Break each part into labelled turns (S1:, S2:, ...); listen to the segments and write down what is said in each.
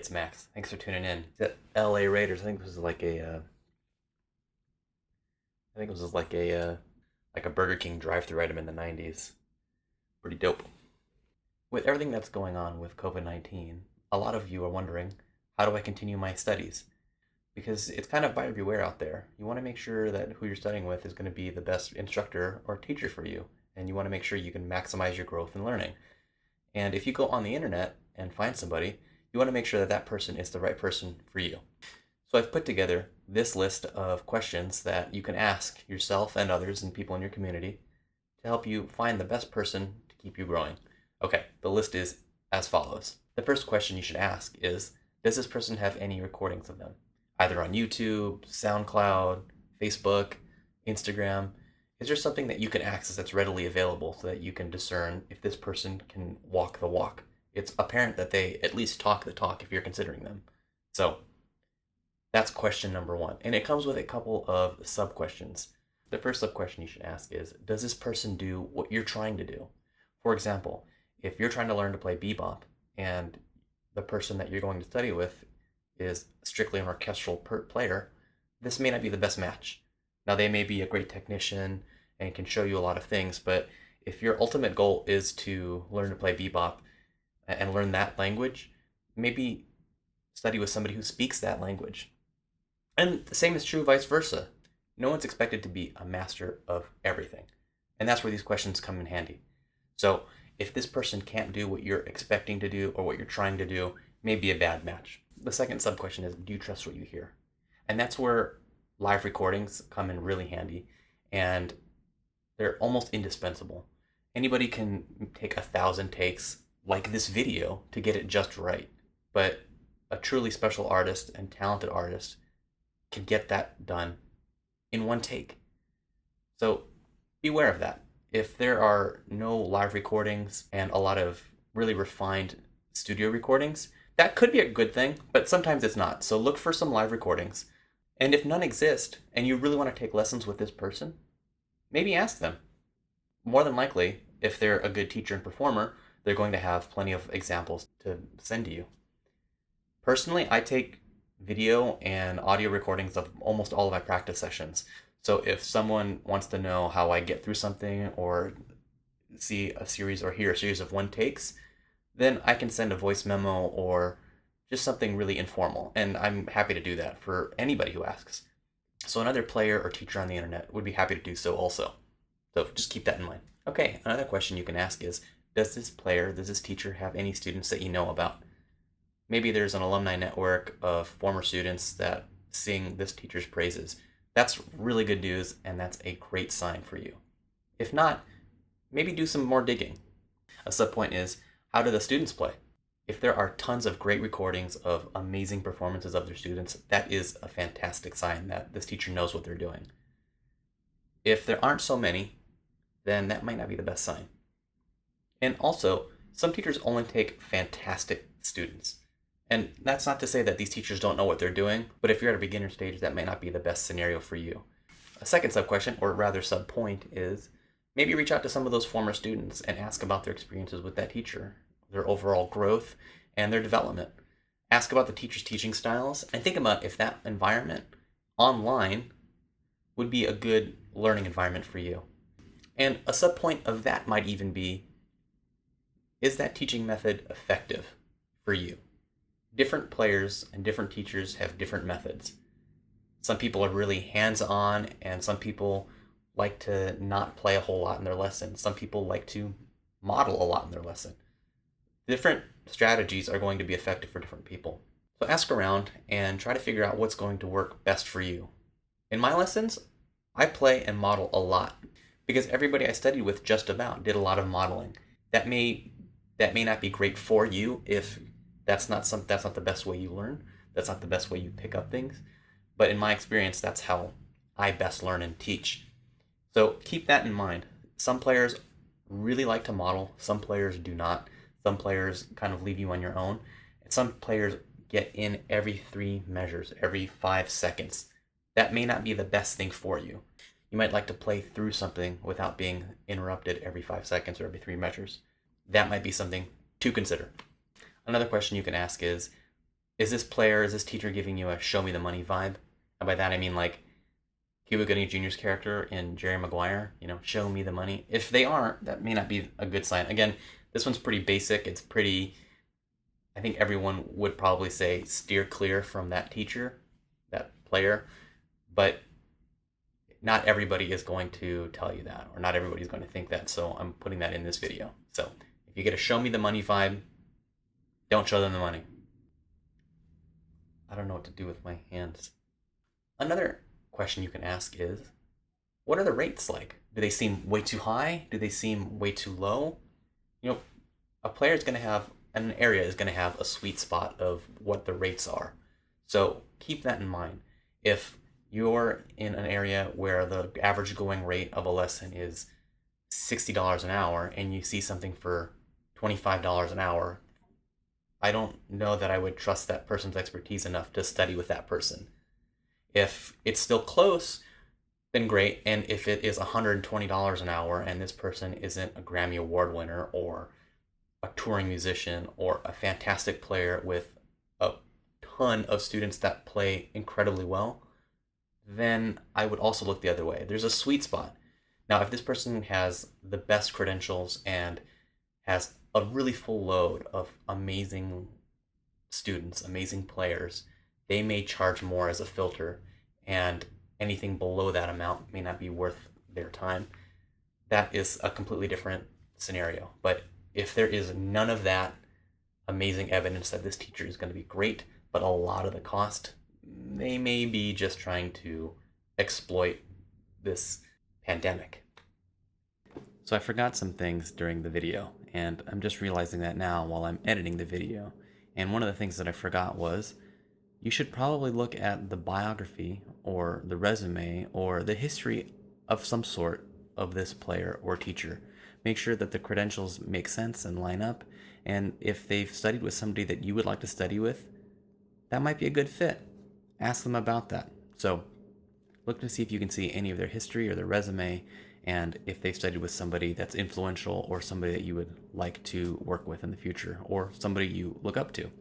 S1: it's Max. Thanks for tuning in. The L.A. Raiders. I think this was like a. I think it was like a Burger King drive-through item in the '90s. Pretty dope. With everything that's going on with COVID-19, a lot of you are wondering, how do I continue my studies? Because it's kind of buyer beware out there. You want to make sure that who you're studying with is going to be the best instructor or teacher for you, and you want to make sure you can maximize your growth and learning. And if you go on the internet and find somebody, you want to make sure that that person is the right person for you. So I've put together this list of questions that you can ask yourself and others and people in your community to help you find the best person to keep you growing. Okay, the list is as follows. The first question you should ask is, does this person have any recordings of them? Either on YouTube, SoundCloud, Facebook, Instagram. Is there something that you can access that's readily available so that you can discern if this person can walk the walk? It's apparent that they at least talk the talk if you're considering them. So that's question number one. And it comes with a couple of sub-questions. The first sub-question you should ask is, does this person do what you're trying to do? For example, if you're trying to learn to play bebop and the person that you're going to study with is strictly an orchestral player, this may not be the best match. Now, they may be a great technician and can show you a lot of things, but if your ultimate goal is to learn to play bebop and learn that language, maybe study with somebody who speaks that language. And the same is true vice versa. No one's expected to be a master of everything. And that's where these questions come in handy. So if this person can't do what you're expecting to do or what you're trying to do, may be a bad match. The second sub-question is, do you trust what you hear? And that's where live recordings come in really handy, and they're almost indispensable. Anybody can take 1,000 takes like this video to get it just right, but a truly special artist and talented artist can get that done in one take. So beware of that. If there are no live recordings and a lot of really refined studio recordings, that could be a good thing, but sometimes it's not. So look for some live recordings. And if none exist and you really want to take lessons with this person, maybe ask them. More than likely, if they're a good teacher and performer, they're going to have plenty of examples to send to you. Personally, I take video and audio recordings of almost all of my practice sessions. So if someone wants to know how I get through something or see a series or hear a series of one takes, then I can send a voice memo or just something really informal. And I'm happy to do that for anybody who asks. So another player or teacher on the internet would be happy to do so also. So just keep that in mind. Okay, another question you can ask is, does this teacher have any students that you know about? Maybe there's an alumni network of former students that sing this teacher's praises. That's really good news, and that's a great sign for you. If not, maybe do some more digging. A subpoint is, how do the students play? If there are tons of great recordings of amazing performances of their students, that is a fantastic sign that this teacher knows what they're doing. If there aren't so many, then that might not be the best sign. And also, some teachers only take fantastic students. And that's not to say that these teachers don't know what they're doing, but if you're at a beginner stage, that may not be the best scenario for you. A second sub-question, or rather sub-point, is maybe reach out to some of those former students and ask about their experiences with that teacher, their overall growth, and their development. Ask about the teacher's teaching styles, and think about if that environment online would be a good learning environment for you. And a sub-point of that might even be, is that teaching method effective for you? Different players and different teachers have different methods. Some people are really hands-on, and some people like to not play a whole lot in their lesson. Some people like to model a lot in their lesson. Different strategies are going to be effective for different people. So ask around and try to figure out what's going to work best for you. In my lessons, I play and model a lot because everybody I studied with just about did a lot of modeling. That may not be great for you if that's not the best way you learn. That's not the best way you pick up things. But in my experience, that's how I best learn and teach. So keep that in mind. Some players really like to model. Some players do not. Some players kind of leave you on your own. And some players get in every 3 measures, every 5 seconds. That may not be the best thing for you. You might like to play through something without being interrupted every 5 seconds or every 3 measures. That might be something to consider. Another question you can ask is, is this teacher giving you a show me the money vibe? And by that I mean like Cuba Gooding Jr.'s character in Jerry Maguire, show me the money. If they aren't, that may not be a good sign. Again, this one's pretty basic. It's pretty, I think everyone would probably say steer clear from that teacher, that player, but not everybody is going to tell you that, or not everybody's going to think that, so I'm putting that in this video. So if you get a show me the money vibe, don't show them the money. I don't know what to do with my hands. Another question you can ask is, what are the rates like? Do they seem way too high? Do they seem way too low? A player is going to have, an area is going to have a sweet spot of what the rates are. So keep that in mind. If you're in an area where the average going rate of a lesson is $60 an hour and you see something for $25 an hour, I don't know that I would trust that person's expertise enough to study with that person. If it's still close, then great. And if it is $120 an hour and this person isn't a Grammy Award winner or a touring musician or a fantastic player with a ton of students that play incredibly well, then I would also look the other way. There's a sweet spot. Now, if this person has the best credentials and has a really full load of amazing students, amazing players, they may charge more as a filter, and anything below that amount may not be worth their time. That is a completely different scenario. But if there is none of that amazing evidence that this teacher is going to be great, but a lot of the cost, they may be just trying to exploit this pandemic. So I forgot some things during the video, and I'm just realizing that now while I'm editing the video. And one of the things that I forgot was, you should probably look at the biography or the resume or the history of some sort of this player or teacher. Make sure that the credentials make sense and line up, and if they've studied with somebody that you would like to study with, that might be a good fit. Ask them about that. So look to see if you can see any of their history or their resume, and if they've studied with somebody that's influential or somebody that you would like to work with in the future, or somebody you look up to.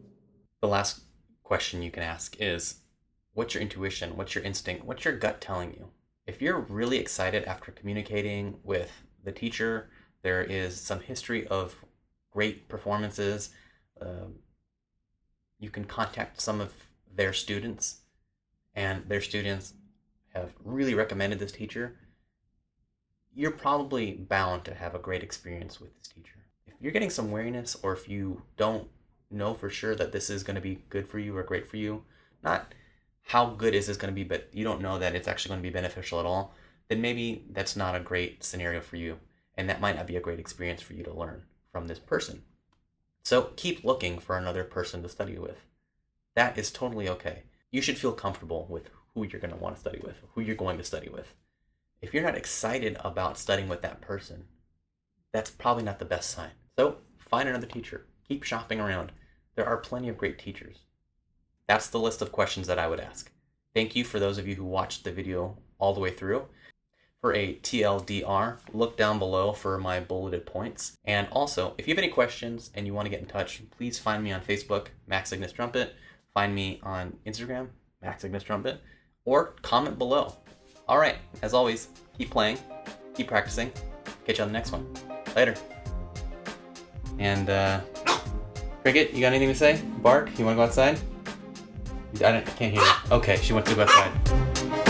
S1: The last question you can ask is, what's your intuition? What's your instinct? What's your gut telling you? If you're really excited after communicating with the teacher, there is some history of great performances, you can contact some of their students, and their students have really recommended this teacher, you're probably bound to have a great experience with this teacher. If you're getting some wariness, or if you don't know for sure that this is going to be good for you or great for you, not how good is this going to be, but you don't know that it's actually going to be beneficial at all, then maybe that's not a great scenario for you, and that might not be a great experience for you to learn from this person. So keep looking for another person to study with. That is totally okay. You should feel comfortable with who you're going to want to study with, who you're going to study with. If you're not excited about studying with that person, that's probably not the best sign. So find another teacher. Keep shopping around. There are plenty of great teachers. That's the list of questions that I would ask. Thank you for those of you who watched the video all the way through. For a TLDR, look down below for my bulleted points. And also, if you have any questions and you want to get in touch, please find me on Facebook, Max Ignis Trumpet. Find me on Instagram, Max Ignis Trumpet, or comment below. All right, as always, keep playing, keep practicing. Catch you on the next one. Later. And Cricket, you got anything to say? Bark, you want to go outside? I can't hear you. Okay, she wants to go outside.